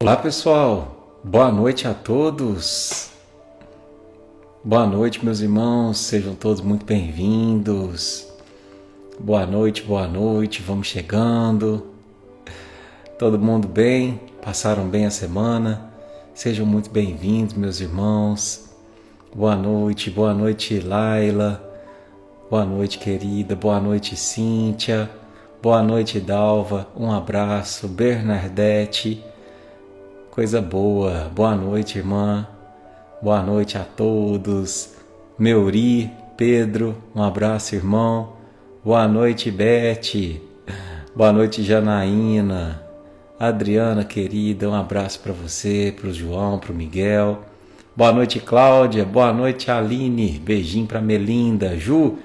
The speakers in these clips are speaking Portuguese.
Olá pessoal, boa noite a todos. Boa noite, meus irmãos, sejam todos muito bem-vindos. Boa noite, vamos chegando. Todo mundo bem? Passaram bem a semana? Sejam muito bem-vindos, meus irmãos. Boa noite, Laila. Boa noite, querida. Boa noite, Cíntia. Boa noite, Dalva. Um abraço, Bernadette. Coisa boa. Boa noite, irmã. Boa noite a todos. Meuri, Pedro, um abraço, irmão. Boa noite, Beth. Boa noite, Janaína. Adriana, querida, um abraço para você, para o João, para o Miguel. Boa noite, Cláudia. Boa noite, Aline. Beijinho para Melinda. Ju,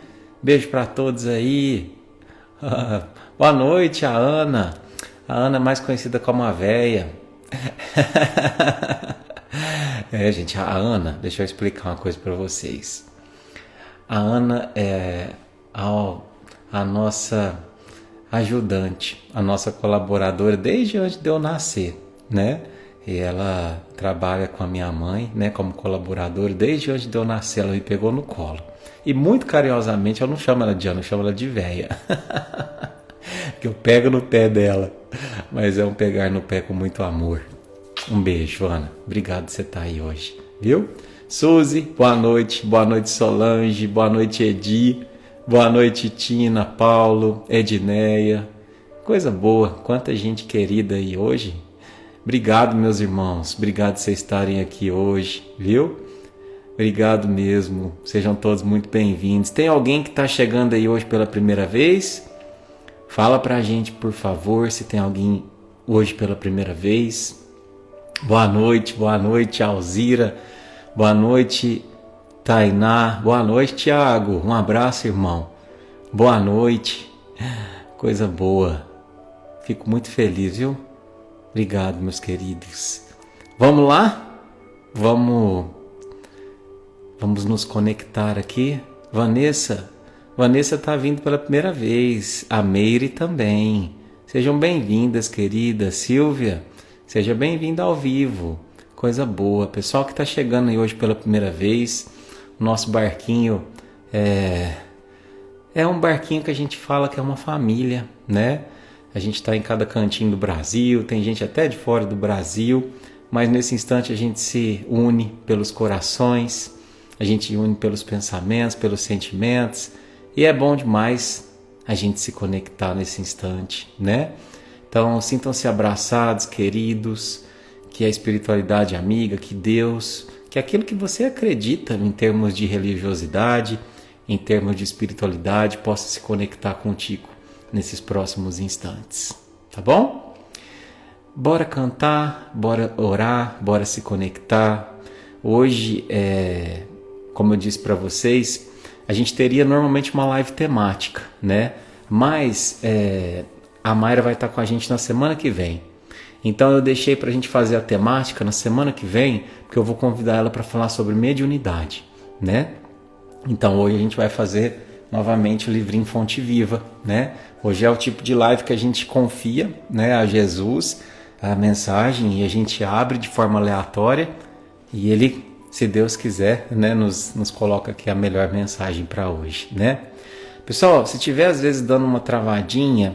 beijo para todos aí. Boa noite, a Ana. A Ana mais conhecida como a véia. Gente, a Ana, deixa eu explicar uma coisa para vocês. A Ana é a nossa ajudante, a nossa colaboradora desde antes de eu nascer, né? E ela trabalha com a minha mãe, né, como colaboradora desde antes de eu nascer. Ela me pegou no colo. E muito carinhosamente eu não chamo ela de Ana, eu chamo ela de véia. Que eu pego no pé dela, mas é um pegar no pé com muito amor. Um beijo, Ana. Obrigado por você estar aí hoje, viu? Suzy, boa noite. Boa noite, Solange. Boa noite, Edi. Boa noite, Tina, Paulo, Edneia. Coisa boa. Quanta gente querida aí hoje. Obrigado, meus irmãos. Obrigado por vocês estarem aqui hoje, viu? Obrigado mesmo. Sejam todos muito bem-vindos. Tem alguém que está chegando aí hoje pela primeira vez? Fala pra gente, por favor, se tem alguém hoje pela primeira vez. Boa noite, Alzira. Boa noite, Tainá. Boa noite, Tiago. Um abraço, irmão. Boa noite. Coisa boa. Fico muito feliz, viu? Obrigado, meus queridos. Vamos lá? Vamos nos conectar aqui. Vanessa está vindo pela primeira vez. A Meire também. Sejam bem-vindas, querida. Silvia, seja bem-vinda ao vivo. Coisa boa. Pessoal que está chegando aí hoje pela primeira vez, o nosso barquinho é um barquinho que a gente fala que é uma família, né? A gente está em cada cantinho do Brasil, tem gente até de fora do Brasil, mas nesse instante a gente se une pelos corações, a gente se une pelos pensamentos, pelos sentimentos, e é bom demais a gente se conectar nesse instante, né? Então, sintam-se abraçados, queridos, que a espiritualidade amiga, que Deus, que aquilo que você acredita em termos de religiosidade, em termos de espiritualidade, possa se conectar contigo nesses próximos instantes, tá bom? Bora cantar, bora orar, bora se conectar. Hoje, como eu disse para vocês, a gente teria normalmente uma live temática, né? Mas a Mayra vai estar com a gente na semana que vem. Então eu deixei para a gente fazer a temática na semana que vem, porque eu vou convidar ela para falar sobre mediunidade, né? Então hoje a gente vai fazer novamente o livrinho Fonte Viva, né? Hoje é o tipo de live que a gente confia, né, a Jesus, a mensagem, e a gente abre de forma aleatória e ele, se Deus quiser, né, nos coloca aqui a melhor mensagem para hoje, né? Pessoal, se tiver às vezes dando uma travadinha,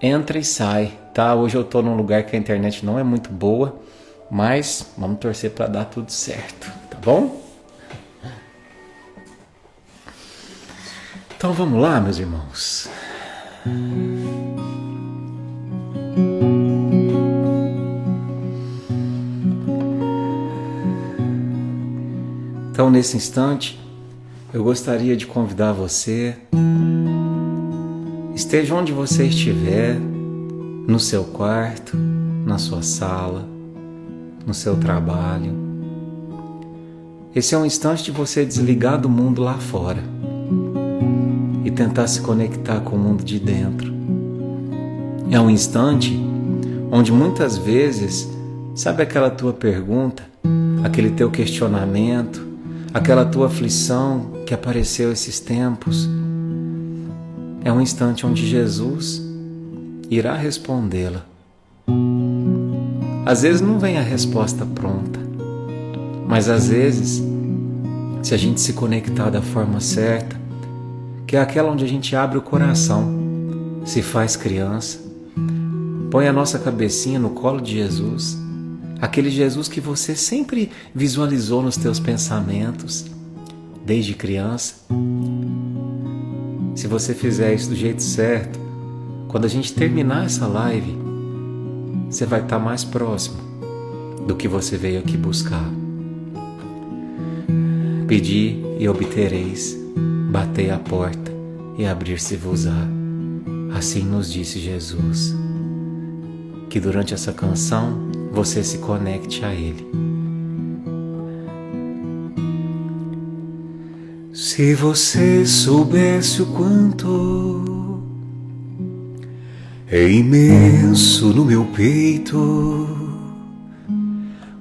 entra e sai, tá? Hoje eu tô num lugar que a internet não é muito boa, mas vamos torcer para dar tudo certo, tá bom? Então vamos lá, meus irmãos. Então, nesse instante, eu gostaria de convidar você, esteja onde você estiver, no seu quarto, na sua sala, no seu trabalho. Esse é um instante de você desligar do mundo lá fora e tentar se conectar com o mundo de dentro. É um instante onde muitas vezes, sabe aquela tua pergunta, aquele teu questionamento, aquela tua aflição que apareceu esses tempos, é um instante onde Jesus irá respondê-la. Às vezes não vem a resposta pronta, mas às vezes, se a gente se conectar da forma certa, que é aquela onde a gente abre o coração, se faz criança, põe a nossa cabecinha no colo de Jesus, aquele Jesus que você sempre visualizou nos teus pensamentos, desde criança. Se você fizer isso do jeito certo, quando a gente terminar essa live, você vai estar mais próximo do que você veio aqui buscar. Pedi e obtereis, batei a porta e abrir-se-vos-á. Assim nos disse Jesus. Que durante essa canção você se conecte a Ele. Se você soubesse o quanto é imenso no meu peito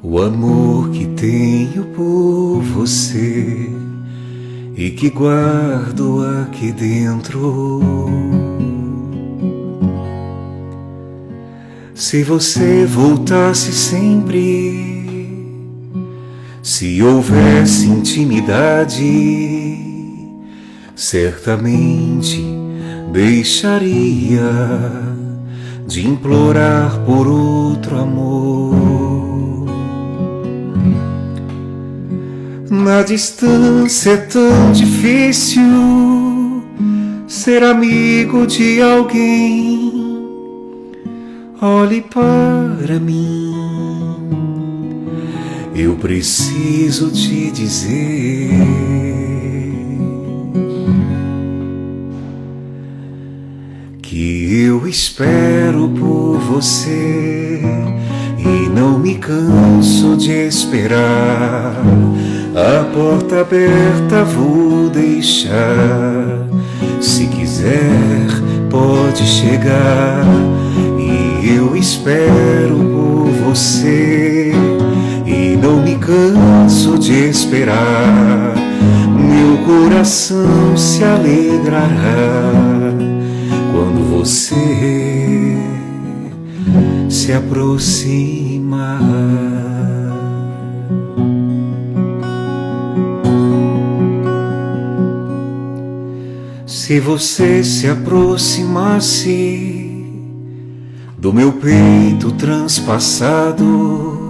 o amor que tenho por você e que guardo aqui dentro. Se você voltasse sempre, se houvesse intimidade, certamente deixaria de implorar por outro amor. Na distância é tão difícil ser amigo de alguém. Olhe para mim, eu preciso te dizer que eu espero por você e não me canso de esperar. A porta aberta vou deixar, se quiser pode chegar. E eu espero por você e não me canso de esperar. Meu coração se alegrará quando você se aproximar. Se você se aproximasse do meu peito transpassado,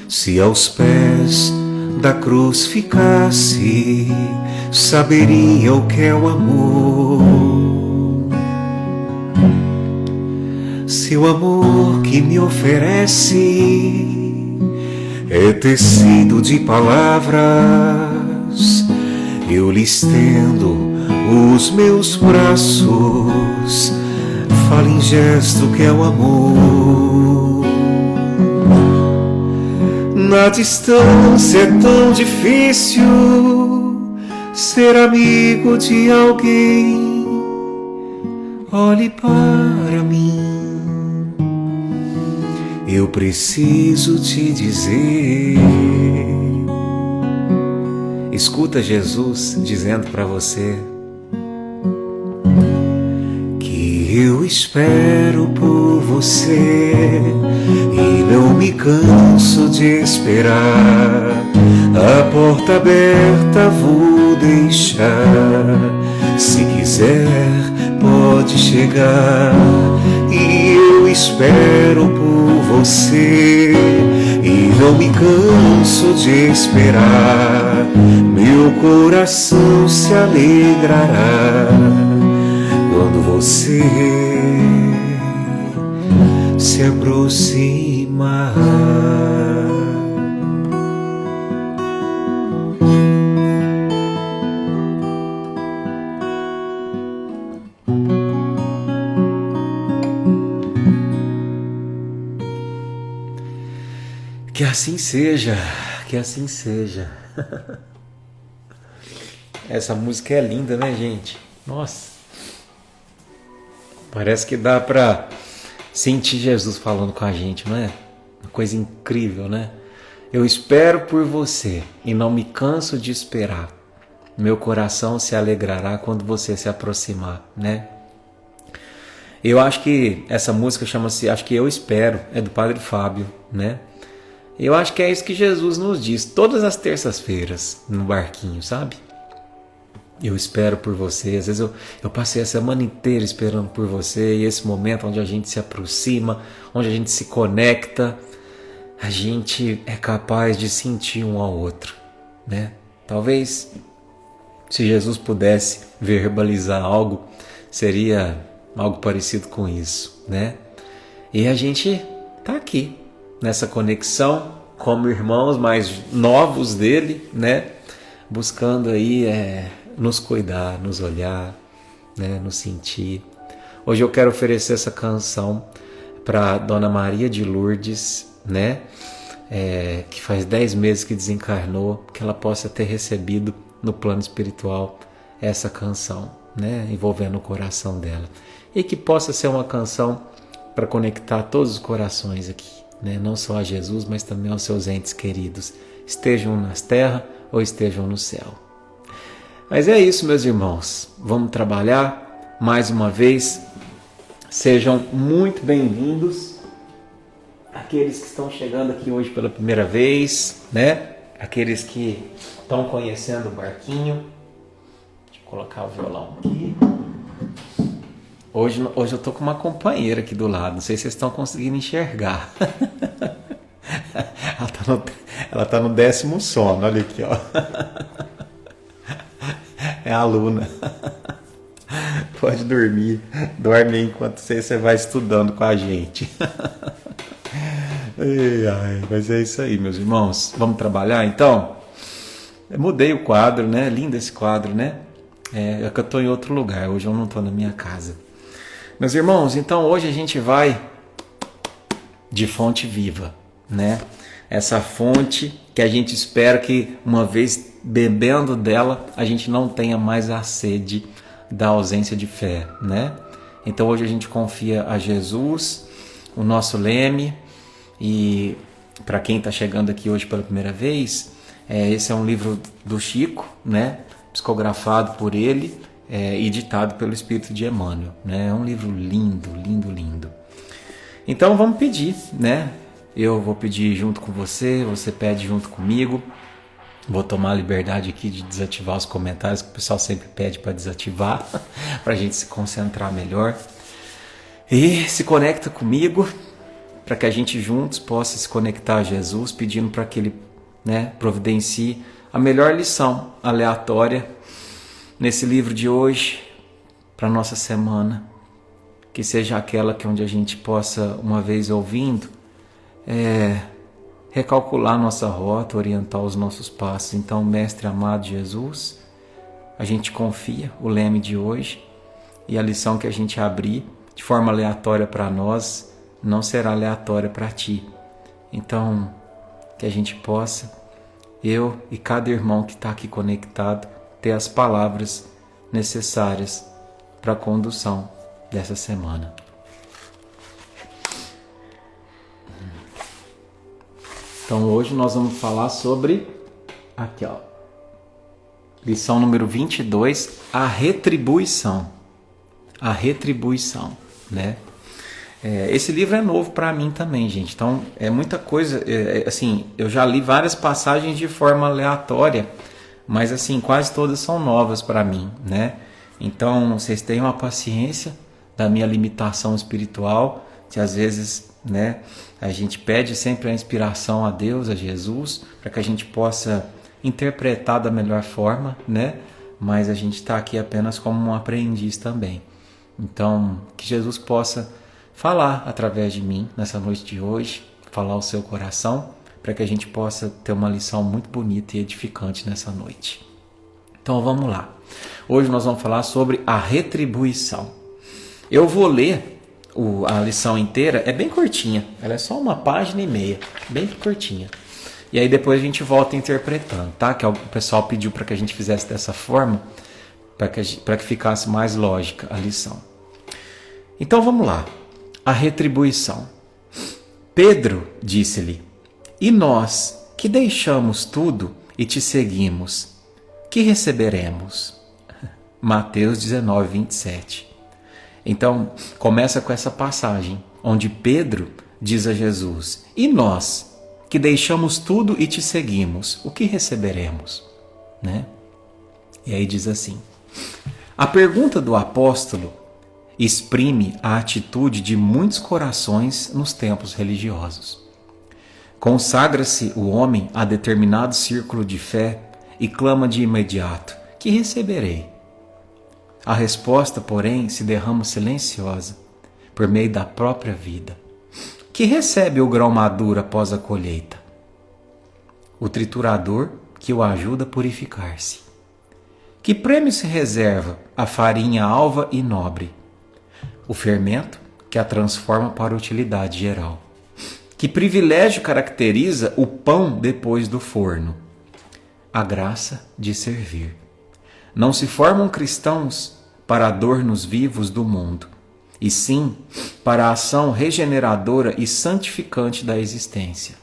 se aos pés da cruz ficasse, saberia o que é o amor. Se o amor que me oferece é tecido de palavras, eu lhe estendo os meus braços, fala em gesto que é o amor. Na distância é tão difícil ser amigo de alguém. Olhe para mim, eu preciso te dizer. Escuta Jesus dizendo para você que eu espero por você e não me canso de esperar. A porta aberta vou deixar, se quiser pode chegar. E eu espero por você e não me canso de esperar. Meu coração se alegrará quando você se aproximar. Que assim seja, que assim seja. Essa música é linda, né, gente? Nossa, parece que dá pra sentir Jesus falando com a gente, não é? Uma coisa incrível, né? Eu espero por você e não me canso de esperar. Meu coração se alegrará quando você se aproximar, né? Eu acho que essa música chama-se, acho que Eu Espero, é do Padre Fábio, né? Eu acho que é isso que Jesus nos diz todas as terças-feiras no barquinho, sabe? Eu espero por você. Às vezes eu passei a semana inteira esperando por você, e esse momento onde a gente se aproxima, onde a gente se conecta, a gente é capaz de sentir um ao outro, né? Talvez se Jesus pudesse verbalizar algo, seria algo parecido com isso, né? E a gente tá aqui nessa conexão como irmãos mais novos dele, né? Buscando aí nos cuidar, nos olhar, né? Nos sentir. Hoje eu quero oferecer essa canção para Dona Maria de Lourdes, né? Que faz 10 meses que desencarnou, que ela possa ter recebido no plano espiritual essa canção, né? Envolvendo o coração dela. E que possa ser uma canção para conectar todos os corações aqui, né? Não só a Jesus, mas também aos seus entes queridos, estejam nas terras ou estejam no céu. Mas é isso, meus irmãos. Vamos trabalhar mais uma vez. Sejam muito bem-vindos. Aqueles que estão chegando aqui hoje pela primeira vez, né? Aqueles que estão conhecendo o barquinho. Deixa eu colocar o violão aqui. Hoje eu tô com uma companheira aqui do lado. Não sei se vocês estão conseguindo enxergar. Ela tá no 10º sono. Olha aqui, ó. É a Luna. Pode dormir. Dorme enquanto você vai estudando com a gente. Mas é isso aí, meus irmãos. Vamos trabalhar então? Eu mudei o quadro, né? Lindo esse quadro, né? É que eu estou em outro lugar. Hoje eu não estou na minha casa. Meus irmãos, então hoje a gente vai de fonte viva, né? Essa fonte que a gente espera que uma vez bebendo dela, a gente não tenha mais a sede da ausência de fé, né? Então hoje a gente confia a Jesus, o nosso leme. E para quem está chegando aqui hoje pela primeira vez, esse é um livro do Chico, né? Psicografado por ele e ditado pelo Espírito de Emmanuel, né? É um livro lindo, lindo, lindo. Então vamos pedir, né? Eu vou pedir junto com você, você pede junto comigo. Vou tomar a liberdade aqui de desativar os comentários, que o pessoal sempre pede para desativar, para a gente se concentrar melhor. E se conecta comigo, para que a gente juntos possa se conectar a Jesus, pedindo para que Ele, né, providencie a melhor lição aleatória nesse livro de hoje, para a nossa semana, que seja aquela que onde a gente possa, uma vez ouvindo, recalcular nossa rota, orientar os nossos passos. Então, Mestre amado Jesus, a gente confia o leme de hoje, e a lição que a gente abrir de forma aleatória para nós, não será aleatória para ti. Então, que a gente possa, eu e cada irmão que está aqui conectado, ter as palavras necessárias para a condução dessa semana. Então, hoje nós vamos falar sobre, aqui ó, lição número 22, a retribuição. A retribuição, né? Esse livro é novo para mim também, gente. Então, é muita coisa. Assim, eu já li várias passagens de forma aleatória, mas assim, quase todas são novas para mim, né? Então, vocês tenham a paciência da minha limitação espiritual, que às vezes, né, a gente pede sempre a inspiração a Deus, a Jesus, para que a gente possa interpretar da melhor forma, né? Mas a gente está aqui apenas como um aprendiz também. Então, que Jesus possa falar através de mim nessa noite de hoje, falar ao seu coração, para que a gente possa ter uma lição muito bonita e edificante nessa noite. Então vamos lá. Hoje nós vamos falar sobre a retribuição. Eu vou ler a lição inteira, é bem curtinha, ela é só 1,5 páginas, bem curtinha. E aí depois a gente volta interpretando, tá? Que o pessoal pediu para que a gente fizesse dessa forma, para que ficasse mais lógica a lição. Então vamos lá. A retribuição. Pedro disse-lhe: e nós, que deixamos tudo e te seguimos, que receberemos? Mateus 19, 27. Então, começa com essa passagem, onde Pedro diz a Jesus: e nós, que deixamos tudo e te seguimos, o que receberemos? Né? E aí diz assim: a pergunta do apóstolo exprime a atitude de muitos corações nos templos religiosos. Consagra-se o homem a determinado círculo de fé e clama de imediato: que receberei? A resposta, porém, se derrama silenciosa, por meio da própria vida. Que recebe o grão maduro após a colheita? O triturador que o ajuda a purificar-se. Que prêmio se reserva a farinha alva e nobre? O fermento que a transforma para utilidade geral. Que privilégio caracteriza o pão depois do forno? A graça de servir. Não se formam cristãos para adornos vivos do mundo, e sim para a ação regeneradora e santificante da existência.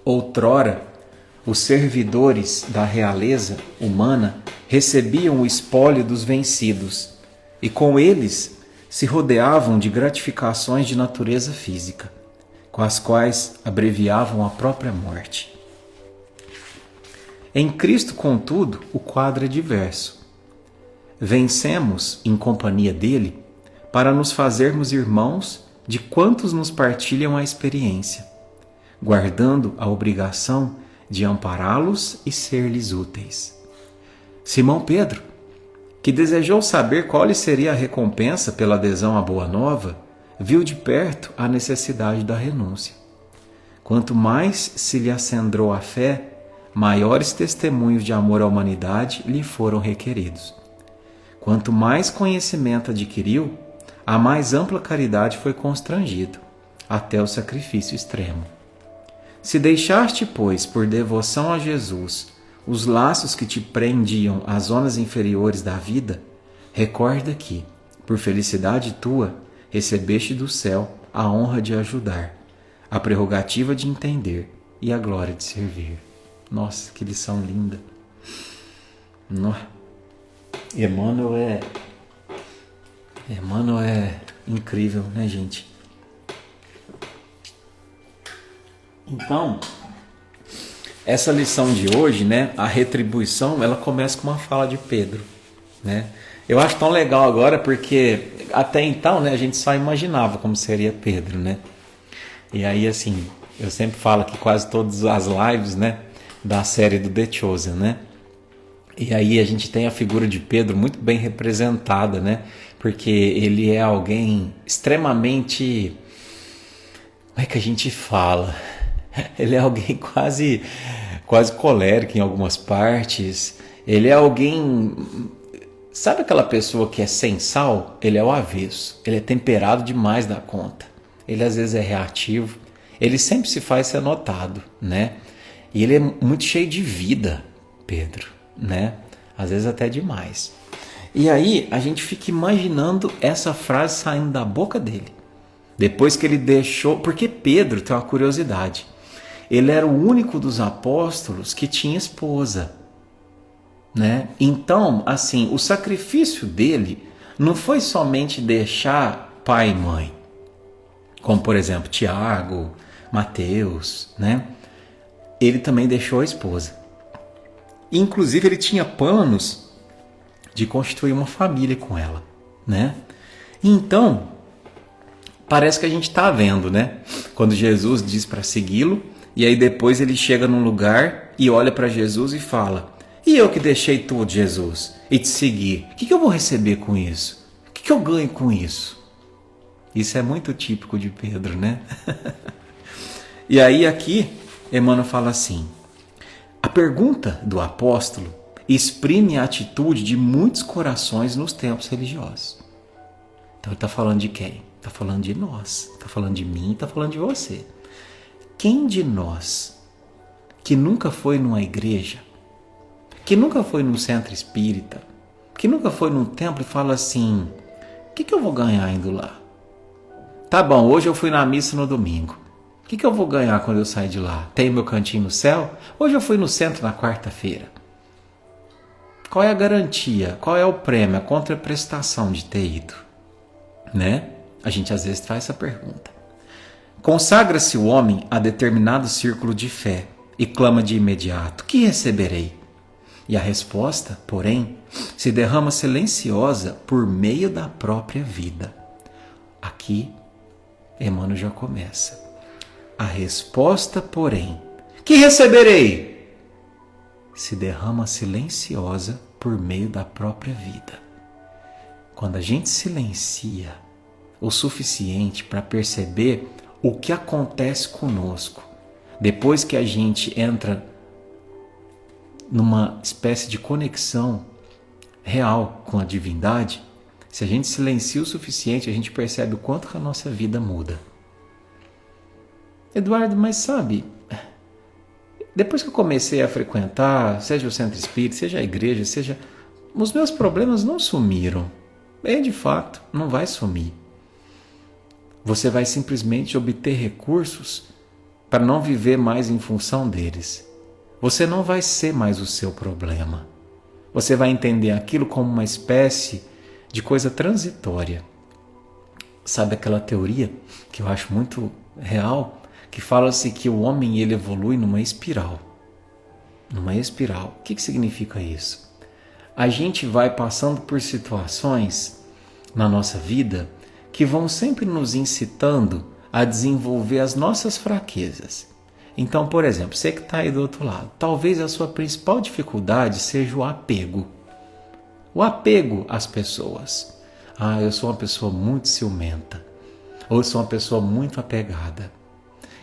Outrora, os servidores da realeza humana recebiam o espólio dos vencidos, e com eles se rodeavam de gratificações de natureza física, com as quais abreviavam a própria morte. Em Cristo, contudo, o quadro é diverso. Vencemos, em companhia dele, para nos fazermos irmãos de quantos nos partilham a experiência, guardando a obrigação de ampará-los e ser-lhes úteis. Simão Pedro, que desejou saber qual lhe seria a recompensa pela adesão à Boa Nova, viu de perto a necessidade da renúncia. Quanto mais se lhe acendrau a fé, maiores testemunhos de amor à humanidade lhe foram requeridos. Quanto mais conhecimento adquiriu, a mais ampla caridade foi constrangido, até o sacrifício extremo. Se deixaste, pois, por devoção a Jesus, os laços que te prendiam às zonas inferiores da vida, recorda que, por felicidade tua, recebeste do céu a honra de ajudar, a prerrogativa de entender e a glória de servir. Nossa, que lição linda! Emmanuel é incrível, né, gente? Então, essa lição de hoje, né, a retribuição, ela começa com uma fala de Pedro, né? Eu acho tão legal agora porque até então, né, a gente só imaginava como seria Pedro, né? E aí, assim, eu sempre falo que quase todas as lives, né, da série do The Chosen, né? E aí a gente tem a figura de Pedro muito bem representada, né? Porque ele é alguém extremamente... Como é que a gente fala? Ele é alguém quase colérico em algumas partes. Ele é alguém... Sabe aquela pessoa que é sem sal? Ele é o avesso. Ele é temperado demais da conta. Ele às vezes é reativo. Ele sempre se faz ser notado, né? E ele é muito cheio de vida, Pedro, né? Às vezes até demais. E aí a gente fica imaginando essa frase saindo da boca dele. Depois que ele deixou... Porque Pedro tem uma curiosidade. Ele era o único dos apóstolos que tinha esposa, né? Então, assim, o sacrifício dele não foi somente deixar pai e mãe, como por exemplo Tiago, Mateus, né? Ele também deixou a esposa. Inclusive ele tinha planos de constituir uma família com ela, né? Então, parece que a gente está vendo, né? Quando Jesus diz para segui-lo, e aí depois ele chega num lugar e olha para Jesus e fala: e eu que deixei tudo, Jesus, e te segui, o que eu vou receber com isso? O que eu ganho com isso? Isso é muito típico de Pedro, né? E aí aqui, Emmanuel fala assim: a pergunta do apóstolo exprime a atitude de muitos corações nos tempos religiosos. Então ele está falando de quem? Está falando de nós, está falando de mim, está falando de você. Quem de nós que nunca foi numa igreja, que nunca foi num centro espírita, que nunca foi num templo e fala assim: o que eu vou ganhar indo lá? Tá bom, hoje eu fui na missa no domingo. O que eu vou ganhar quando eu sair de lá? Tenho meu cantinho no céu? Hoje eu fui no centro na quarta-feira. Qual é a garantia? Qual é o prêmio, a contraprestação de ter ido? né? A gente às vezes faz essa pergunta. Consagra-se o homem a determinado círculo de fé e clama de imediato: que receberei? E a resposta, porém, se derrama silenciosa por meio da própria vida. Aqui, Emmanuel já começa. A resposta, porém, que receberei? Se derrama silenciosa por meio da própria vida. Quando a gente silencia o suficiente para perceber o que acontece conosco, depois que a gente entra numa espécie de conexão real com a divindade, se a gente silencia o suficiente, a gente percebe o quanto que a nossa vida muda. Eduardo, mas sabe, depois que eu comecei a frequentar, seja o centro espírita, seja a igreja, seja... os meus problemas não sumiram. De fato, não vai sumir. Você vai simplesmente obter recursos para não viver mais em função deles. Você não vai ser mais o seu problema. Você vai entender aquilo como uma espécie de coisa transitória. Sabe aquela teoria que eu acho muito real, que fala-se que o homem ele evolui numa espiral. Numa espiral. O que significa isso? A gente vai passando por situações na nossa vida que vão sempre nos incitando a desenvolver as nossas fraquezas. Então, por exemplo, você que está aí do outro lado, talvez a sua principal dificuldade seja o apego. O apego às pessoas. Eu sou uma pessoa muito ciumenta. Ou eu sou uma pessoa muito apegada.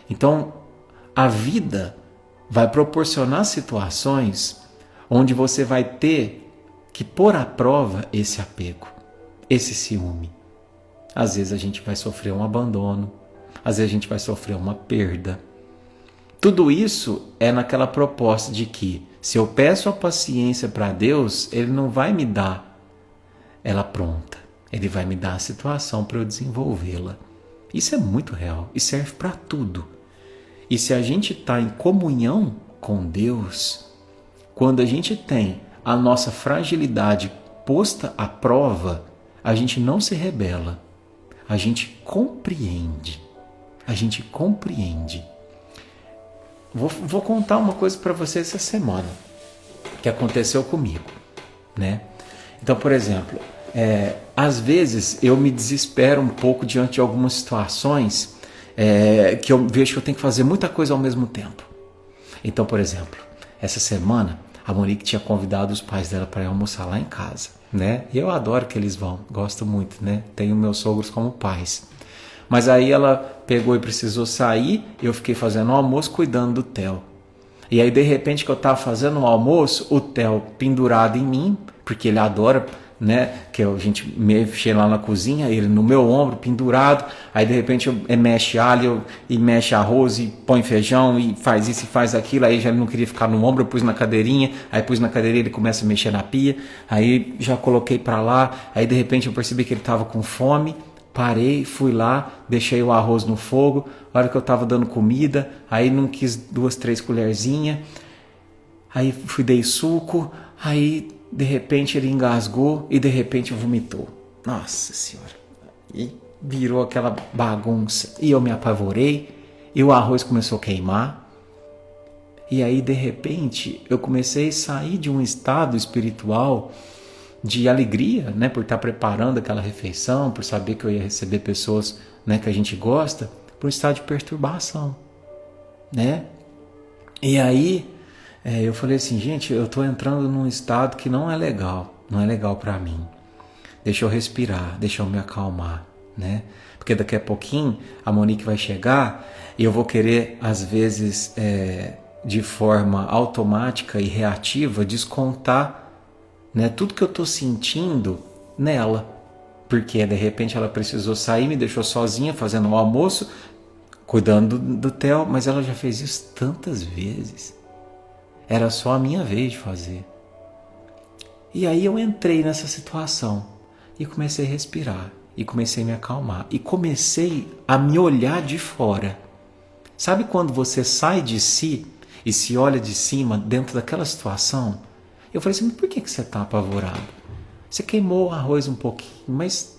Então, a vida vai proporcionar situações onde você vai ter que pôr à prova esse apego, esse ciúme. Às vezes a gente vai sofrer um abandono, às vezes a gente vai sofrer uma perda. Tudo isso é naquela proposta de que, se eu peço a paciência para Deus, Ele não vai me dar ela pronta. Ele vai me dar a situação para eu desenvolvê-la. Isso é muito real e serve para tudo. E se a gente está em comunhão com Deus, quando a gente tem a nossa fragilidade posta à prova, a gente não se rebela, a gente compreende. A gente compreende. Vou contar uma coisa para vocês essa semana que aconteceu comigo, né? Então, por exemplo, às vezes eu me desespero um pouco diante de algumas situações que eu vejo que eu tenho que fazer muita coisa ao mesmo tempo. Então, por exemplo, essa semana a Monique tinha convidado os pais dela para ir almoçar lá em casa, né? E eu adoro que eles vão, gosto muito, né? Tenho meus sogros como pais. Mas aí ela pegou e precisou sair, e eu fiquei fazendo o almoço cuidando do Theo. E aí, de repente, que eu estava fazendo o almoço, o Theo pendurado em mim, porque ele adora, né, que a gente mexe lá na cozinha, ele no meu ombro, pendurado. Aí, de repente, mexe alho e mexe arroz e põe feijão e faz isso e faz aquilo. Aí já não queria ficar no ombro, eu pus na cadeirinha. Aí pus na cadeirinha, ele começa a mexer na pia. Aí já coloquei para lá. Aí, de repente, eu percebi que ele estava com fome. Parei, fui lá, deixei o arroz no fogo. A hora que eu estava dando comida, aí não quis 2, 3 colherzinhas. Aí dei suco, aí de repente ele engasgou e de repente vomitou. Nossa Senhora! E virou aquela bagunça. E eu me apavorei, e o arroz começou a queimar. E aí de repente eu comecei a sair de um estado espiritual de alegria, né, por estar preparando aquela refeição, por saber que eu ia receber pessoas, né, que a gente gosta, para um estado de perturbação, né? E aí eu falei assim, gente, eu estou entrando num estado que não é legal para mim. Deixa eu respirar, deixa eu me acalmar, né? Porque daqui a pouquinho a Monique vai chegar e eu vou querer, às vezes, de forma automática e reativa, descontar, né, tudo que eu estou sentindo nela, porque de repente ela precisou sair, me deixou sozinha fazendo o almoço, cuidando do Theo, mas ela já fez isso tantas vezes, era só a minha vez de fazer. E aí eu entrei nessa situação e comecei a respirar, e comecei a me acalmar, e comecei a me olhar de fora. Sabe quando você sai de si e se olha de cima dentro daquela situação? Eu falei assim, mas por que você está apavorado? Você queimou o arroz um pouquinho, mas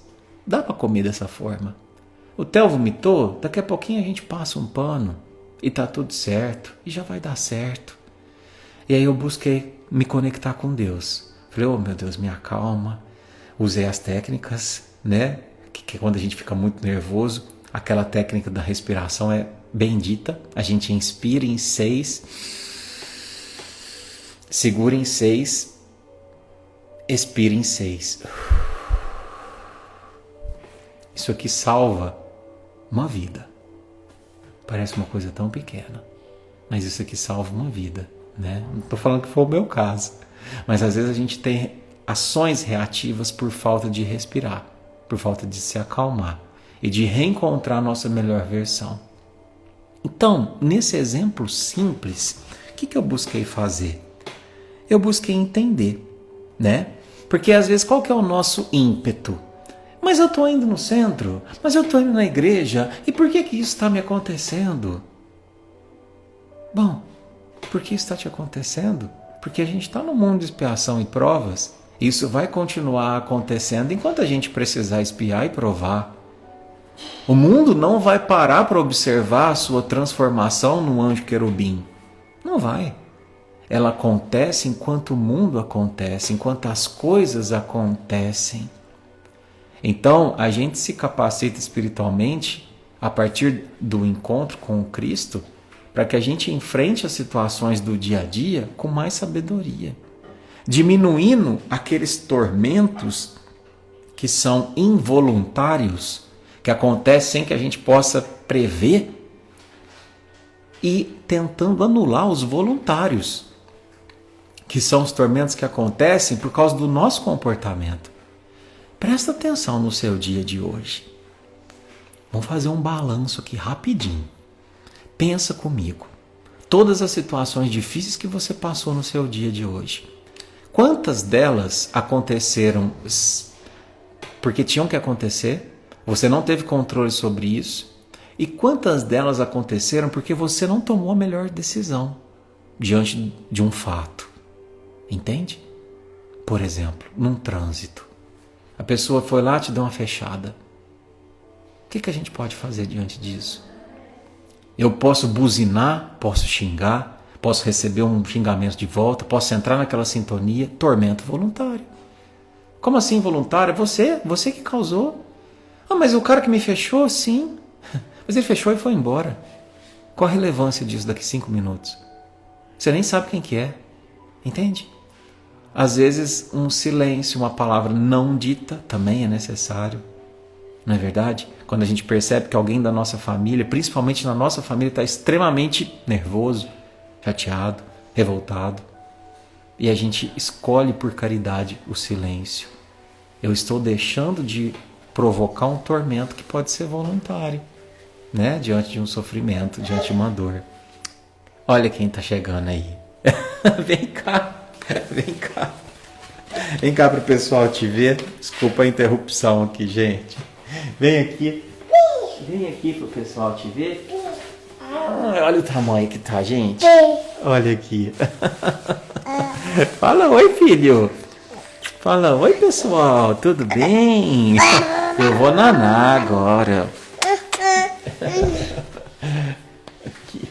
Dá para comer dessa forma. O Theo vomitou, daqui a pouquinho a gente passa um pano e tá tudo certo, e já vai dar certo. E aí eu busquei me conectar com Deus. Falei, oh meu Deus, me acalma. Usei as técnicas, né? Que quando a gente fica muito nervoso, aquela técnica da respiração é bendita. A gente inspira em 6, segura em 6, expira em 6. Isso aqui salva uma vida. Parece uma coisa tão pequena, mas isso aqui salva uma vida, né? Não estou falando que foi o meu caso, mas às vezes a gente tem ações reativas por falta de respirar, por falta de se acalmar e de reencontrar a nossa melhor versão. Então, nesse exemplo simples, o que eu busquei fazer? Eu busquei entender, né? Porque às vezes qual que é o nosso ímpeto? Mas eu estou indo no centro, mas eu estou indo na igreja, e por que isso está me acontecendo? Bom, por que isso está te acontecendo? Porque a gente está num mundo de expiação e provas. Isso vai continuar acontecendo enquanto a gente precisar expiar e provar. O mundo não vai parar para observar a sua transformação num anjo querubim. Não vai. Ela acontece enquanto o mundo acontece, enquanto as coisas acontecem. Então, a gente se capacita espiritualmente a partir do encontro com o Cristo para que a gente enfrente as situações do dia a dia com mais sabedoria, diminuindo aqueles tormentos que são involuntários, que acontecem sem que a gente possa prever, e tentando anular os voluntários, que são os tormentos que acontecem por causa do nosso comportamento. Presta atenção no seu dia de hoje. Vamos fazer um balanço aqui rapidinho. Pensa comigo. Todas as situações difíceis que você passou no seu dia de hoje. Quantas delas aconteceram porque tinham que acontecer? Você não teve controle sobre isso? E quantas delas aconteceram porque você não tomou a melhor decisão diante de um fato? Entende? Por exemplo, num trânsito. A pessoa foi lá e te deu uma fechada. O que a gente pode fazer diante disso? Eu posso buzinar, posso xingar, posso receber um xingamento de volta, posso entrar naquela sintonia. Tormento voluntário. Como assim voluntário? Você que causou. Ah, mas o cara que me fechou, sim. Mas ele fechou e foi embora. Qual a relevância disso daqui 5 minutos? Você nem sabe quem que é. Entende? Às vezes um silêncio, uma palavra não dita também é necessário. Não é verdade? Quando a gente percebe que alguém da nossa família, principalmente na nossa família, está extremamente nervoso, chateado, revoltado. E a gente escolhe por caridade o silêncio. Eu estou deixando de provocar um tormento que pode ser voluntário, né? Diante de um sofrimento, diante de uma dor. Olha quem está chegando aí. Vem cá. Vem cá. Vem cá para o pessoal te ver. Desculpa a interrupção aqui, gente. Vem aqui. Vem aqui para o pessoal te ver. Olha o tamanho que tá, gente. Olha aqui. Fala oi, filho. Fala oi, pessoal. Tudo bem? Eu vou nanar agora. Aqui.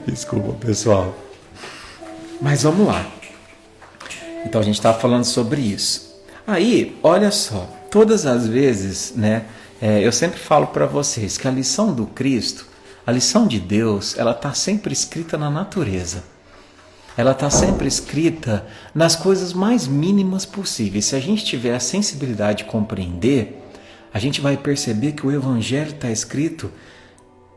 Desculpa, pessoal. Mas vamos lá. Então a gente está falando sobre isso. Aí, olha só, todas as vezes, né, eu sempre falo para vocês que a lição do Cristo, a lição de Deus, ela está sempre escrita na natureza. Ela está sempre escrita nas coisas mais mínimas possíveis. Se a gente tiver a sensibilidade de compreender, a gente vai perceber que o Evangelho está escrito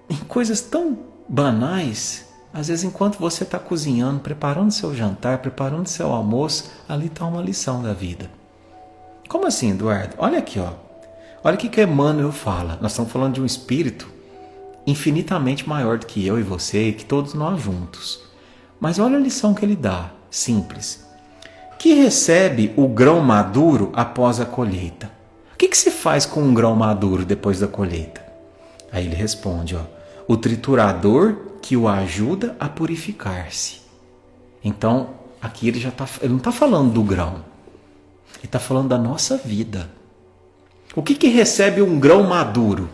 em coisas tão banais. Às vezes, enquanto você está cozinhando, preparando seu jantar, preparando seu almoço, ali está uma lição da vida. Como assim, Eduardo? Olha aqui, ó. Olha o que Emmanuel fala. Nós estamos falando de um espírito infinitamente maior do que eu e você e que todos nós juntos. Mas olha a lição que ele dá, simples. Que recebe o grão maduro após a colheita. O que se faz com um grão maduro depois da colheita? Aí ele responde, ó. O triturador que o ajuda a purificar-se. Então, aqui ele não está falando do grão. Ele está falando da nossa vida. O que recebe um grão maduro?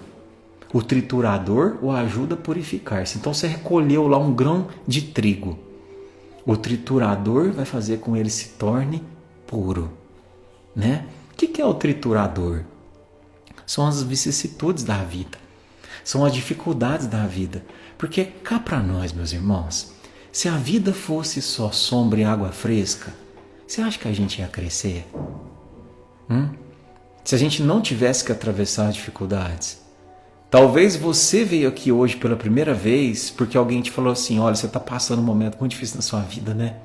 O triturador o ajuda a purificar-se. Então você recolheu lá um grão de trigo. O triturador vai fazer com que ele se torne puro, né? O que é o triturador? São as vicissitudes da vida. São as dificuldades da vida. Porque cá para nós, meus irmãos, se a vida fosse só sombra e água fresca, você acha que a gente ia crescer? Se a gente não tivesse que atravessar as dificuldades? Talvez você veio aqui hoje pela primeira vez porque alguém te falou assim, olha, você está passando um momento muito difícil na sua vida, né?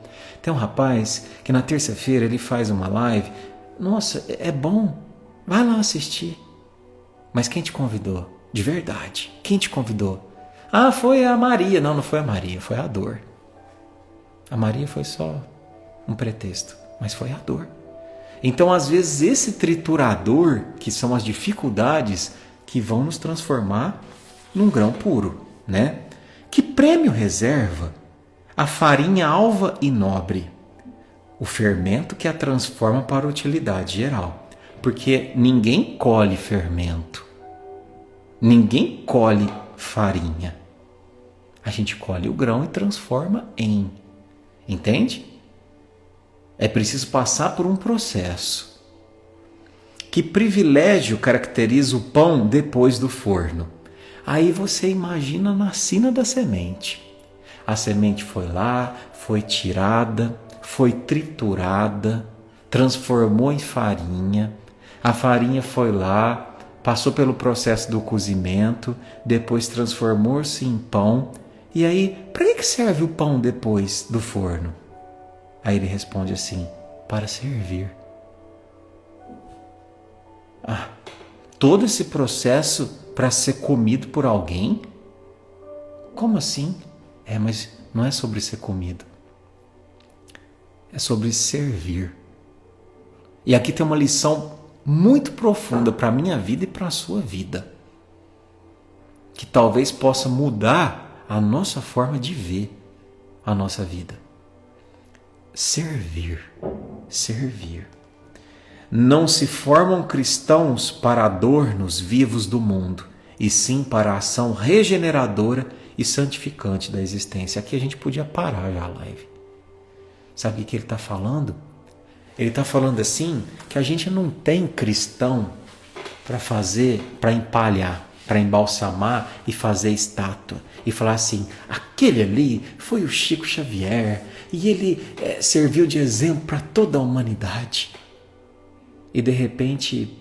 Tem um rapaz que na terça-feira ele faz uma live. Nossa, é bom. Vai lá assistir. Mas quem te convidou? De verdade. Quem te convidou? Ah, foi a Maria. Não, não foi a Maria, foi a dor. A Maria foi só um pretexto, mas foi a dor. Então, às vezes, esse triturador, que são as dificuldades que vão nos transformar num grão puro, né? Que prêmio reserva a farinha alva e nobre, o fermento que a transforma para a utilidade geral? Porque ninguém colhe fermento, ninguém colhe farinha. A gente colhe o grão e transforma em. Entende? É preciso passar por um processo. Que privilégio caracteriza o pão depois do forno? Aí você imagina na sina da semente. A semente foi lá, foi tirada, foi triturada, transformou em farinha. A farinha foi lá, passou pelo processo do cozimento, depois transformou-se em pão. E aí, para que serve o pão depois do forno? Aí ele responde assim, para servir. Todo esse processo para ser comido por alguém? Como assim? Mas não é sobre ser comido. É sobre servir. E aqui tem uma lição muito profunda para a minha vida e para a sua vida. Que talvez possa mudar a nossa forma de ver a nossa vida. Servir. Servir. Não se formam cristãos para adornos vivos do mundo, e sim para a ação regeneradora e santificante da existência. Aqui a gente podia parar já a live. Sabe o que ele está falando? Ele está falando assim que a gente não tem cristão para fazer, para empalhar, para embalsamar e fazer estátua. E falar assim, aquele ali foi o Chico Xavier e ele serviu de exemplo para toda a humanidade. E de repente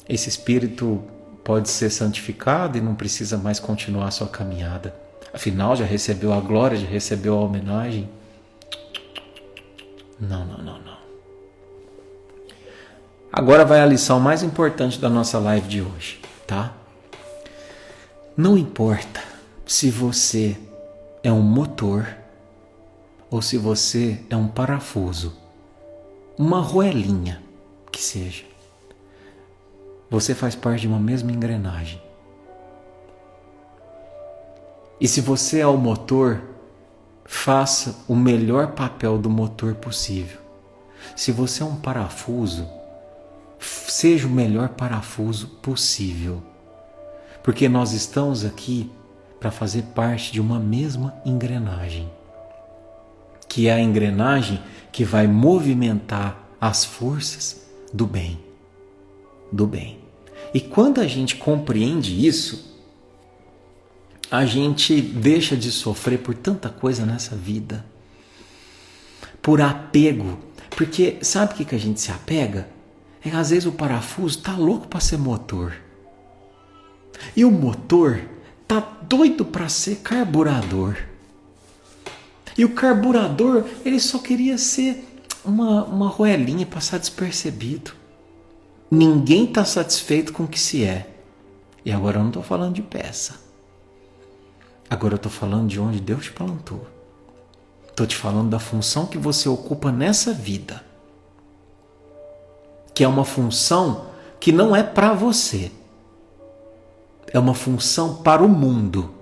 esse espírito pode ser santificado e não precisa mais continuar a sua caminhada. Afinal, já recebeu a glória, já recebeu a homenagem. Não. Agora vai a lição mais importante da nossa live de hoje, tá? Não importa se você é um motor ou se você é um parafuso, uma roelinha que seja. Você faz parte de uma mesma engrenagem. E se você é o motor, faça o melhor papel do motor possível. Se você é um parafuso, seja o melhor parafuso possível. Porque nós estamos aqui para fazer parte de uma mesma engrenagem, que é a engrenagem que vai movimentar as forças do bem. Do bem. E quando a gente compreende isso, a gente deixa de sofrer por tanta coisa nessa vida. Por apego. Porque sabe o que a gente se apega? É que às vezes o parafuso está louco para ser motor. E o motor está doido para ser carburador. E o carburador, ele só queria ser uma roelinha, passar despercebido. Ninguém está satisfeito com o que se é. E agora eu não estou falando de peça. Agora eu estou falando de onde Deus te plantou. Estou te falando da função que você ocupa nessa vida. Que é uma função que não é para você. É uma função para o mundo.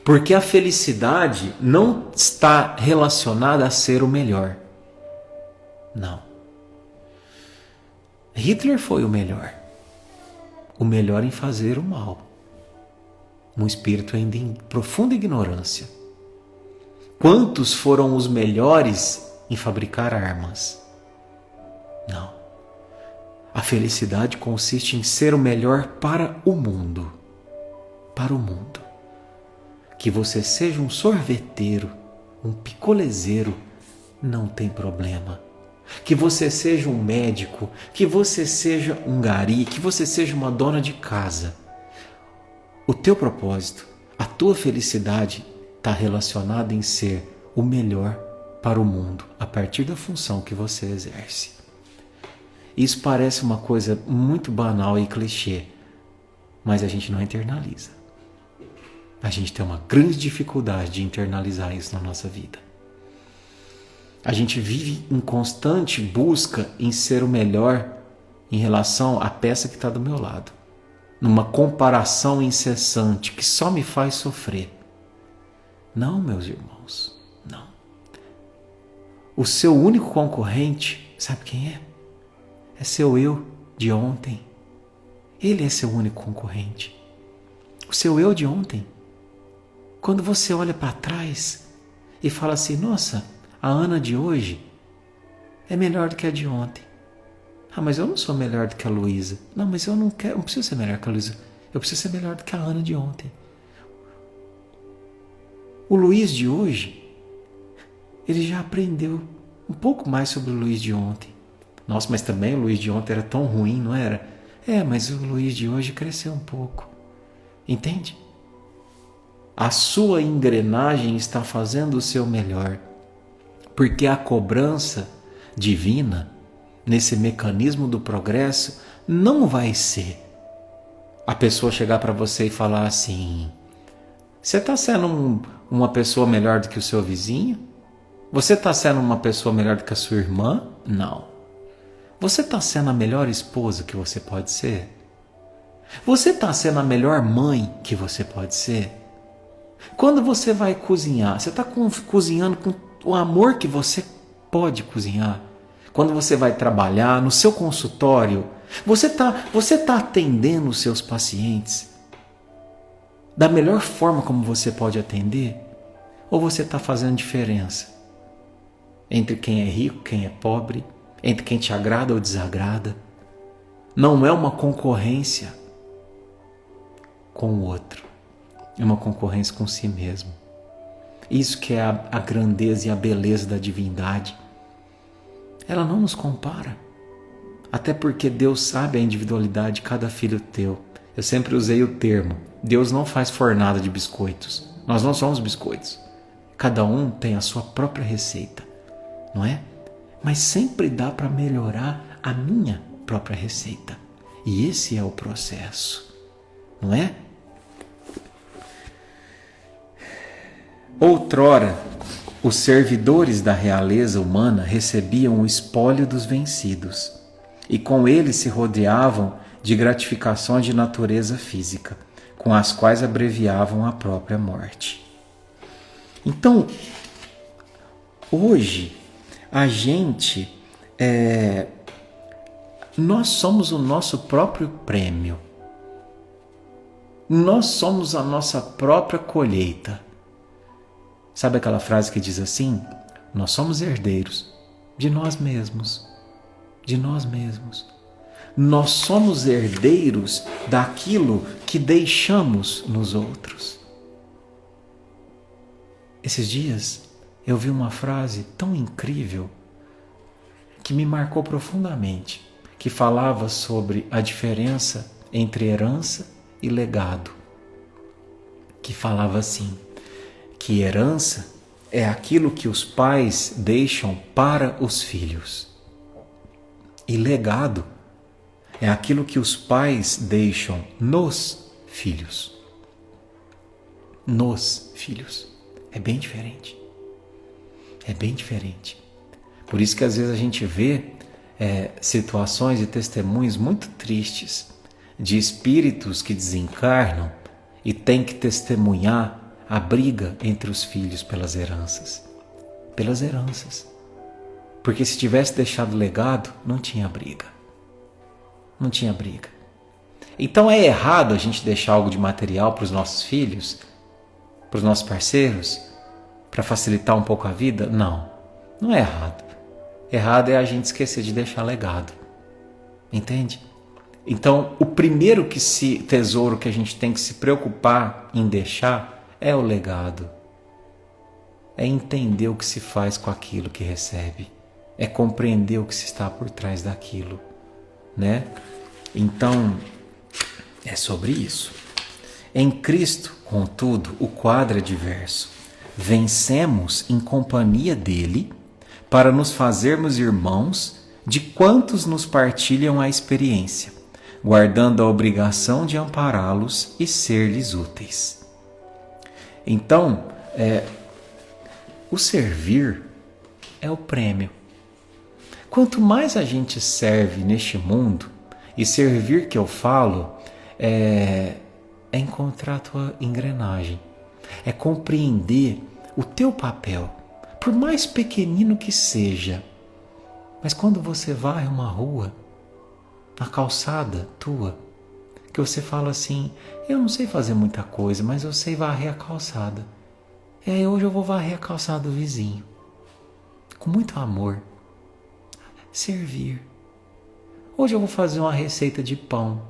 Porque a felicidade não está relacionada a ser o melhor. Não. Hitler foi o melhor em fazer o mal. Um espírito ainda em profunda ignorância. Quantos foram os melhores em fabricar armas? Não. A felicidade consiste em ser o melhor para o mundo. Para o mundo. Que você seja um sorveteiro, um picolezeiro, não tem problema. Que você seja um médico, que você seja um gari, que você seja uma dona de casa. O teu propósito, a tua felicidade está relacionada em ser o melhor para o mundo, a partir da função que você exerce. Isso parece uma coisa muito banal e clichê, mas a gente não internaliza. A gente tem uma grande dificuldade de internalizar isso na nossa vida. A gente vive em constante busca em ser o melhor em relação à peça que está do meu lado. Numa comparação incessante que só me faz sofrer. Não, meus irmãos, não. O seu único concorrente, sabe quem é? É seu eu de ontem. Ele é seu único concorrente. O seu eu de ontem. Quando você olha para trás e fala assim, nossa, a Ana de hoje é melhor do que a de ontem. Ah, mas eu não sou melhor do que a Luísa. Não, mas eu não preciso ser melhor que a Luísa. Eu preciso ser melhor do que a Ana de ontem. O Luiz de hoje, ele já aprendeu um pouco mais sobre o Luiz de ontem. Nossa, mas também o Luiz de ontem era tão ruim, não era? É, mas o Luiz de hoje cresceu um pouco. Entende? A sua engrenagem está fazendo o seu melhor. Porque a cobrança divina, nesse mecanismo do progresso, não vai ser a pessoa chegar para você e falar assim, você está sendo uma pessoa melhor do que o seu vizinho? Você está sendo uma pessoa melhor do que a sua irmã? Não. Você está sendo a melhor esposa que você pode ser? Você está sendo a melhor mãe que você pode ser? Quando você vai cozinhar, você está cozinhando com o amor que você pode cozinhar? Quando você vai trabalhar no seu consultório, você tá atendendo os seus pacientes da melhor forma como você pode atender? Ou você está fazendo diferença entre quem é rico, quem é pobre, entre quem te agrada ou desagrada? Não é uma concorrência com o outro, é uma concorrência com si mesmo. Isso que é a grandeza e a beleza da divindade. Ela não nos compara. Até porque Deus sabe a individualidade de cada filho teu. Eu sempre usei o termo, Deus não faz fornada de biscoitos. Nós não somos biscoitos. Cada um tem a sua própria receita, não é? Mas sempre dá para melhorar a minha própria receita. E esse é o processo, não é? Outrora, os servidores da realeza humana recebiam o espólio dos vencidos e com ele se rodeavam de gratificações de natureza física, com as quais abreviavam a própria morte. Então, hoje, nós somos o nosso próprio prêmio. Nós somos a nossa própria colheita. Sabe aquela frase que diz assim? Nós somos herdeiros de nós mesmos. De nós mesmos. Nós somos herdeiros daquilo que deixamos nos outros. Esses dias eu vi uma frase tão incrível que me marcou profundamente, que falava sobre a diferença entre herança e legado. Que falava assim, que herança é aquilo que os pais deixam para os filhos. E legado é aquilo que os pais deixam nos filhos. Nos filhos. É bem diferente. É bem diferente. Por isso que às vezes a gente vê situações e testemunhos muito tristes de espíritos que desencarnam e têm que testemunhar a briga entre os filhos pelas heranças. Pelas heranças. Porque se tivesse deixado legado, não tinha briga. Não tinha briga. Então é errado a gente deixar algo de material para os nossos filhos, para os nossos parceiros, para facilitar um pouco a vida? Não, não é errado. Errado é a gente esquecer de deixar legado. Entende? Então, o primeiro tesouro que a gente tem que se preocupar em deixar é o legado. É entender o que se faz com aquilo que recebe. É compreender o que se está por trás daquilo, né? Então, é sobre isso. Em Cristo, contudo, o quadro é diverso. Vencemos em companhia dele para nos fazermos irmãos de quantos nos partilham a experiência, guardando a obrigação de ampará-los e ser-lhes úteis. Então, o servir é o prêmio. Quanto mais a gente serve neste mundo, e servir que eu falo é encontrar a tua engrenagem, é compreender o teu papel, por mais pequenino que seja. Mas quando você varre uma rua, na calçada tua, que você fala assim, eu não sei fazer muita coisa, mas eu sei varrer a calçada. E aí hoje eu vou varrer a calçada do vizinho. Com muito amor. Servir. Hoje eu vou fazer uma receita de pão.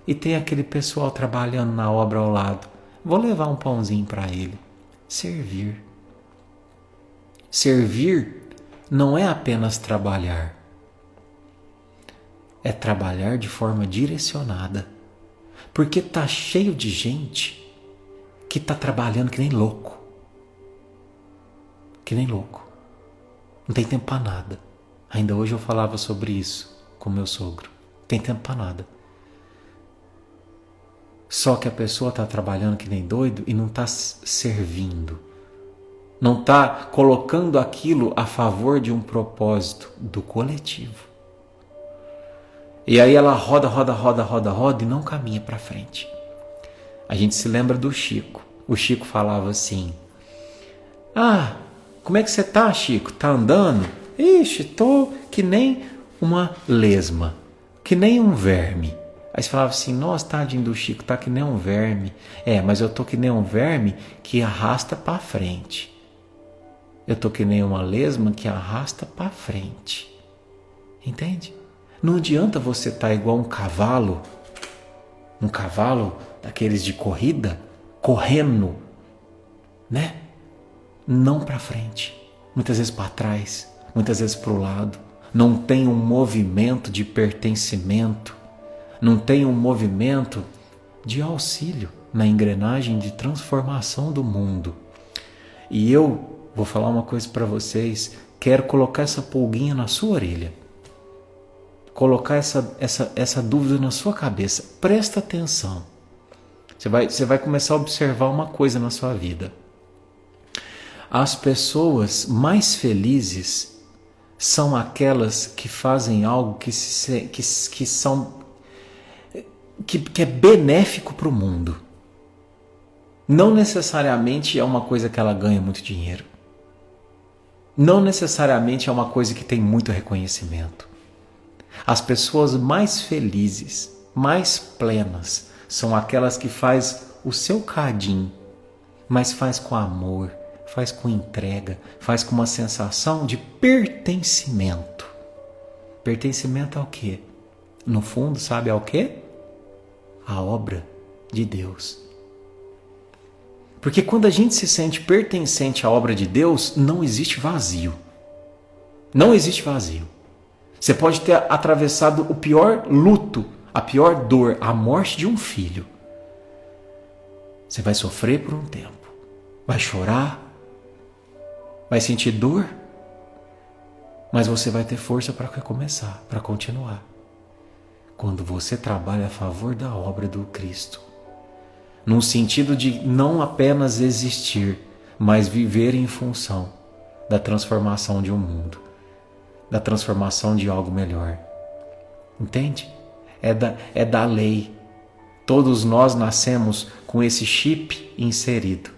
E tem aquele pessoal trabalhando na obra ao lado. Vou levar um pãozinho para ele. Servir. Servir não é apenas trabalhar. É trabalhar de forma direcionada. Porque tá cheio de gente que tá trabalhando que nem louco. Que nem louco. Não tem tempo para nada. Ainda hoje eu falava sobre isso com meu sogro. Não tem tempo para nada. Só que a pessoa tá trabalhando que nem doido e não tá servindo. Não está colocando aquilo a favor de um propósito do coletivo. E aí ela roda e não caminha para frente. A gente se lembra do Chico. O Chico falava assim, como é que você tá, Chico? Tá andando? Ixi, tô que nem uma lesma, que nem um verme. Aí você falava assim, nossa, tadinho do Chico, tá que nem um verme. Mas eu tô que nem um verme que arrasta para frente. Eu tô que nem uma lesma que arrasta para frente. Entende? Não adianta você estar igual um cavalo daqueles de corrida, correndo, né? Não para frente, muitas vezes para trás, muitas vezes para o lado. Não tem um movimento de pertencimento, não tem um movimento de auxílio na engrenagem de transformação do mundo. E eu vou falar uma coisa para vocês, quero colocar essa pulguinha na sua orelha, colocar essa dúvida na sua cabeça. Presta atenção. Você vai começar a observar uma coisa na sua vida. As pessoas mais felizes são aquelas que fazem algo que é benéfico para o mundo. Não necessariamente é uma coisa que ela ganha muito dinheiro. Não necessariamente é uma coisa que tem muito reconhecimento. As pessoas mais felizes, mais plenas, são aquelas que faz o seu cadinho, mas faz com amor, faz com entrega, faz com uma sensação de pertencimento. Pertencimento ao quê? No fundo, sabe ao quê? A obra de Deus. Porque quando a gente se sente pertencente à obra de Deus, não existe vazio. Não existe vazio. Você pode ter atravessado o pior luto, a pior dor, a morte de um filho. Você vai sofrer por um tempo, vai chorar, vai sentir dor, mas você vai ter força para recomeçar, para continuar. Quando você trabalha a favor da obra do Cristo, num sentido de não apenas existir, mas viver em função da transformação de um mundo, da transformação de algo melhor. Entende? É da lei. Todos nós nascemos com esse chip inserido.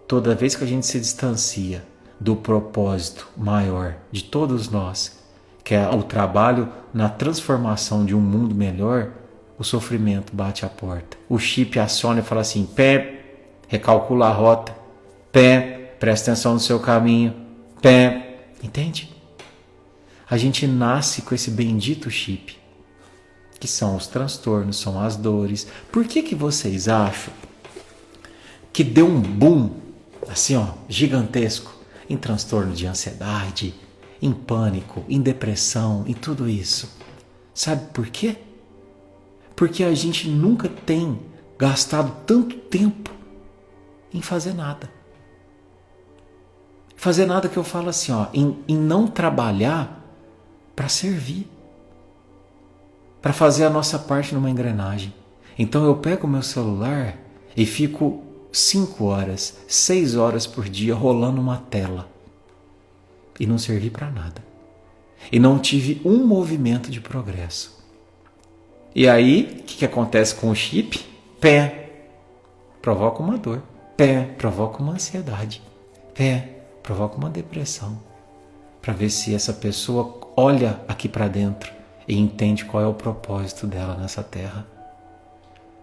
Toda vez que a gente se distancia do propósito maior de todos nós, que é o trabalho na transformação de um mundo melhor, o sofrimento bate à porta. O chip aciona e fala assim, pé, recalcula a rota, pé, presta atenção no seu caminho, pé, entende? A gente nasce com esse bendito chip, que são os transtornos, são as dores. Por que vocês acham que deu um boom, assim ó, gigantesco, em transtorno de ansiedade, em pânico, em depressão, em tudo isso? Sabe por quê? Porque a gente nunca tem gastado tanto tempo em fazer nada. Fazer nada que eu falo assim, ó, em não trabalhar para servir, para fazer a nossa parte numa engrenagem. Então eu pego o meu celular e fico 5 horas, 6 horas por dia rolando uma tela e não servi para nada. E não tive um movimento de progresso. E aí, o que acontece com o chip? Pé, provoca uma dor. Pé, provoca uma ansiedade. Pé, provoca uma depressão. Para ver se essa pessoa olha aqui para dentro e entende qual é o propósito dela nessa terra.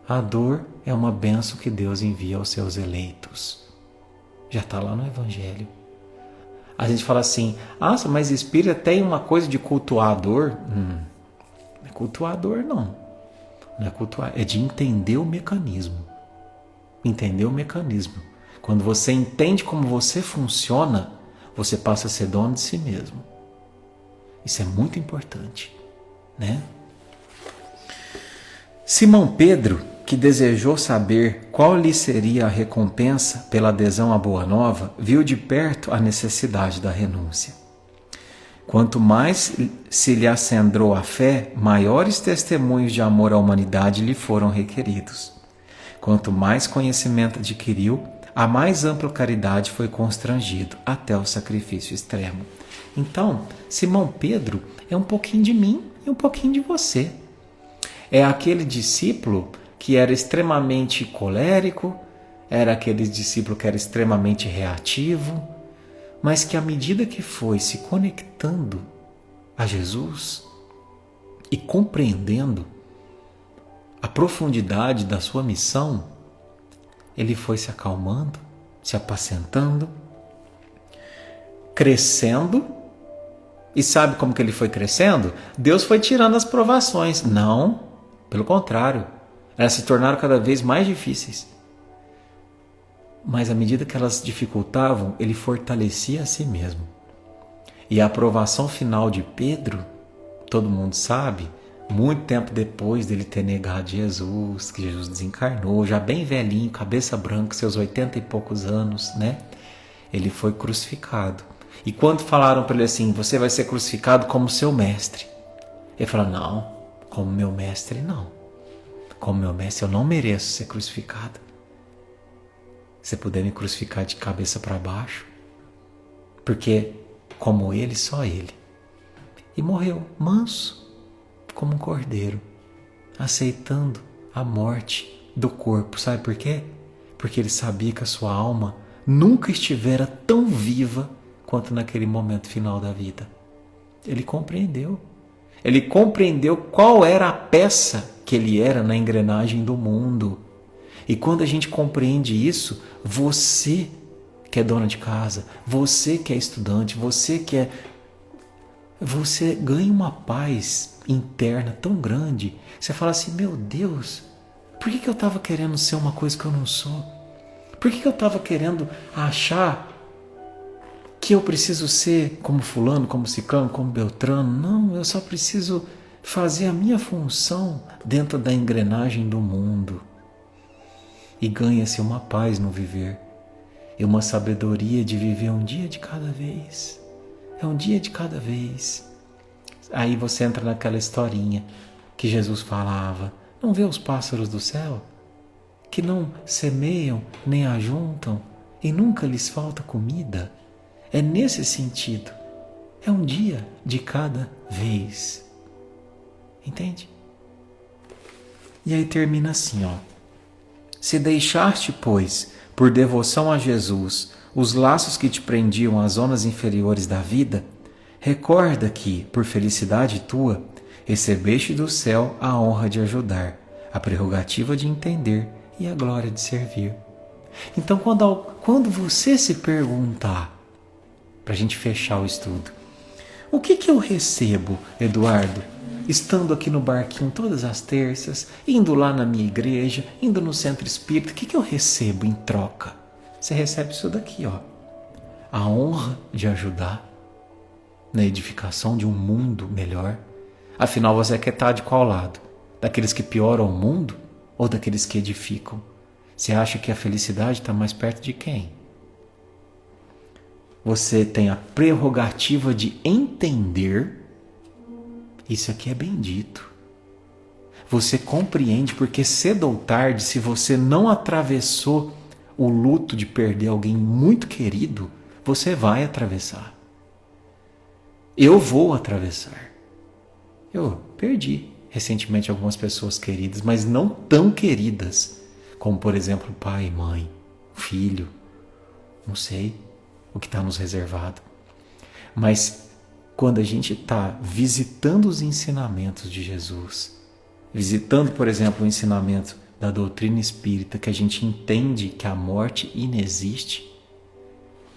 A dor é uma bênção que Deus envia aos seus eleitos. Já está lá no Evangelho. A gente fala assim, nossa, mas espírita tem uma coisa de cultuar a dor? Não é cultuar a dor, não. Não é cultuar, é de entender o mecanismo. Entender o mecanismo. Quando você entende como você funciona, você passa a ser dono de si mesmo. Isso é muito importante, né? Simão Pedro, que desejou saber qual lhe seria a recompensa pela adesão à Boa Nova, viu de perto a necessidade da renúncia. Quanto mais se lhe acendrau a fé, maiores testemunhos de amor à humanidade lhe foram requeridos. Quanto mais conhecimento adquiriu, a mais ampla caridade foi constrangido, até o sacrifício extremo. Então, Simão Pedro é um pouquinho de mim e um pouquinho de você. É aquele discípulo que era extremamente colérico, era aquele discípulo que era extremamente reativo, mas que à medida que foi se conectando a Jesus e compreendendo a profundidade da sua missão, ele foi se acalmando, se apacentando, crescendo. E sabe como que ele foi crescendo? Deus foi tirando as provações. Não, pelo contrário, elas se tornaram cada vez mais difíceis. Mas à medida que elas dificultavam, ele fortalecia a si mesmo. E a aprovação final de Pedro, todo mundo sabe, muito tempo depois dele ter negado Jesus, que Jesus desencarnou, já bem velhinho, cabeça branca, seus 80 e poucos anos, né? Ele foi crucificado. E quando falaram para ele assim, você vai ser crucificado como seu mestre, ele falou, não, como meu mestre não. Como meu mestre eu não mereço ser crucificado. Se puder me crucificar de cabeça para baixo, porque como ele, só ele. E morreu manso, como um cordeiro, aceitando a morte do corpo. Sabe por quê? Porque ele sabia que a sua alma nunca estivera tão viva quanto naquele momento final da vida. Ele compreendeu. Ele compreendeu qual era a peça que ele era na engrenagem do mundo. E quando a gente compreende isso, você que é dona de casa, você que é estudante, você ganha uma paz interna tão grande. Você fala assim, meu Deus, por que eu estava querendo ser uma coisa que eu não sou? Por que eu estava querendo achar que eu preciso ser como fulano, como ciclano, como beltrano? Não, eu só preciso fazer a minha função dentro da engrenagem do mundo. E ganha-se uma paz no viver e uma sabedoria de viver um dia de cada vez. É um dia de cada vez. Aí você entra naquela historinha que Jesus falava. Não vê os pássaros do céu? Que não semeiam nem ajuntam e nunca lhes falta comida? É nesse sentido. É um dia de cada vez. Entende? E aí termina assim, ó. Se deixaste, pois, por devoção a Jesus, os laços que te prendiam às zonas inferiores da vida, Recorda que, por felicidade tua, recebeste do céu a honra de ajudar, a prerrogativa de entender e a glória de servir. Então, quando você se perguntar, para a gente fechar o estudo, o que eu recebo, Eduardo, estando aqui no barquinho todas as terças, indo lá na minha igreja, indo no centro espírita, o que eu recebo em troca? Você recebe isso daqui, ó. A honra de ajudar na edificação de um mundo melhor. Afinal, você quer estar de qual lado? Daqueles que pioram o mundo ou daqueles que edificam? Você acha que a felicidade está mais perto de quem? Você tem a prerrogativa de entender. Isso aqui é bendito. Você compreende porque cedo ou tarde, se você não atravessou o luto de perder alguém muito querido, você vai atravessar. Eu vou atravessar. Eu perdi recentemente algumas pessoas queridas, mas não tão queridas como, por exemplo, pai, mãe, filho. Não sei o que está nos reservado. Mas quando a gente está visitando os ensinamentos de Jesus, visitando, por exemplo, o ensinamento da doutrina espírita, que a gente entende que a morte inexiste,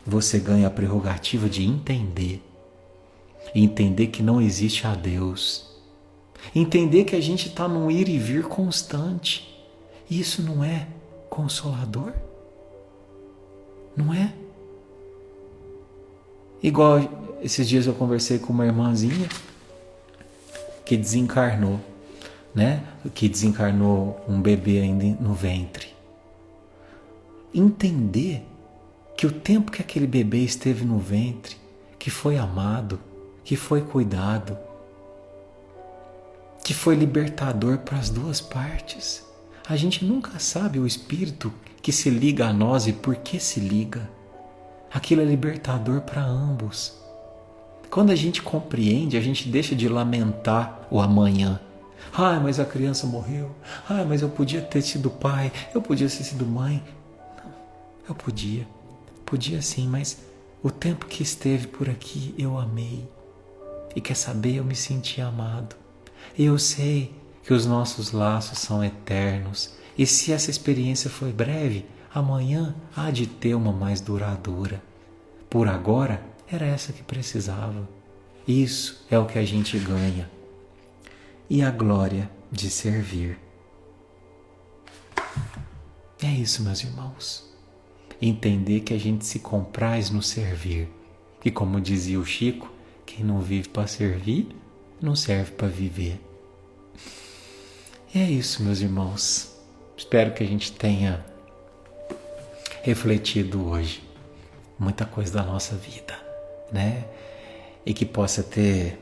você ganha a prerrogativa de entender. Entender que não existe a Deus. Entender que a gente está num ir e vir constante. Isso não é consolador? Não é? Igual esses dias eu conversei com uma irmãzinha que desencarnou, né? Que desencarnou um bebê ainda no ventre. Entender que o tempo que aquele bebê esteve no ventre, que foi amado, que foi cuidado, que foi libertador para as duas partes. A gente nunca sabe o espírito que se liga a nós e por que se liga. Aquilo é libertador para ambos. Quando a gente compreende, a gente deixa de lamentar o amanhã. Ah, mas a criança morreu. Ah, mas eu podia ter sido pai. Eu podia ter sido mãe. Não, eu podia. Podia sim, mas o tempo que esteve por aqui eu amei. E quer saber, eu me senti amado. E eu sei que os nossos laços são eternos. E se essa experiência foi breve, amanhã há de ter uma mais duradoura. Por agora, era essa que precisava. Isso é o que a gente ganha. E a glória de servir. É isso, meus irmãos. Entender que a gente se compraz no servir. E como dizia o Chico, quem não vive para servir, não serve para viver. E é isso, meus irmãos. Espero que a gente tenha refletido hoje muita coisa da nossa vida, né? E que possa ter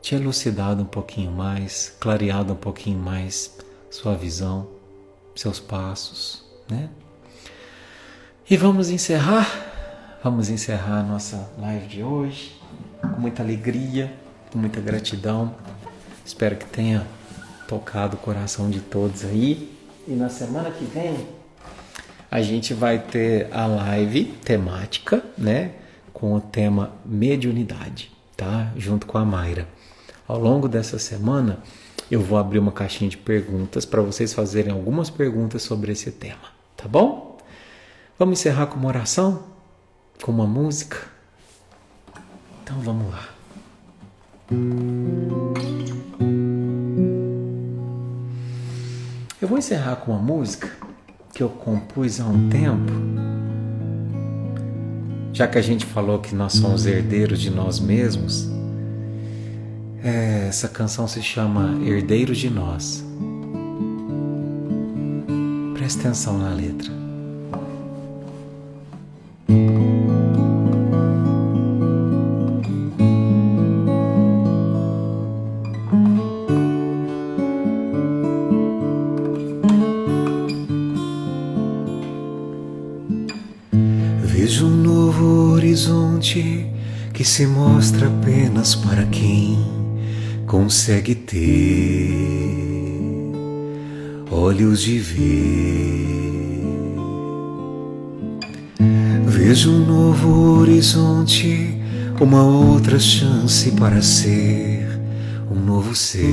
te elucidado um pouquinho mais, clareado um pouquinho mais sua visão, seus passos, né? E vamos encerrar a nossa live de hoje com muita alegria, com muita gratidão. Espero que tenha tocado o coração de todos aí. E na semana que vem a gente vai ter a live temática, né, com o tema mediunidade, tá? Junto com a Mayra. Ao longo dessa semana eu vou abrir uma caixinha de perguntas para vocês fazerem algumas perguntas sobre esse tema, tá bom? Vamos encerrar com uma oração, com uma música. Então vamos lá. Eu vou encerrar com uma música que eu compus há um tempo. Já que a gente falou que nós somos herdeiros de nós mesmos, essa canção se chama Herdeiros de Nós. Presta atenção na letra. Vejo um novo horizonte que se mostra apenas para quem consegue ter olhos de ver. Vejo um novo horizonte uma outra chance para ser um novo ser,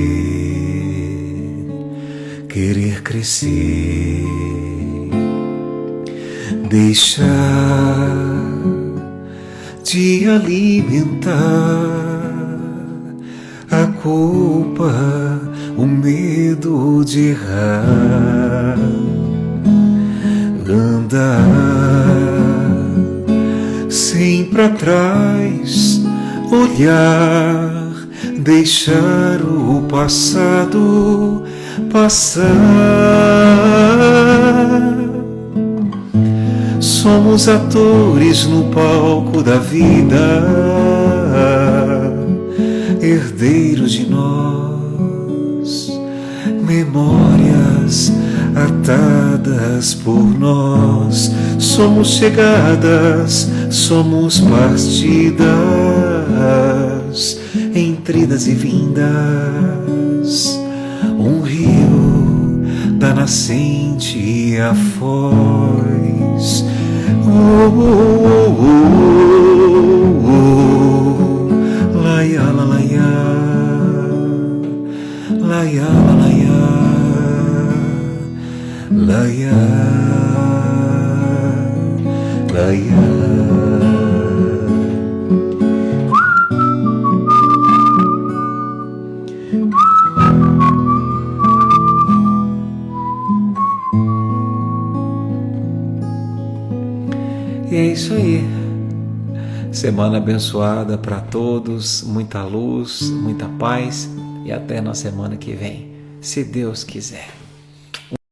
querer crescer, deixar de alimentar a culpa, o medo de errar, andar sempre atrás, olhar, deixar o passado passar. Somos atores no palco da vida, herdeiros de nós, memórias atadas por nós. Somos chegadas, somos partidas, entre idas e vindas, um rio da nascente e a foz. Laia, laia, laia, laia, laia, laia. E é isso aí. Semana abençoada para todos, muita luz, muita paz e até na semana que vem, se Deus quiser.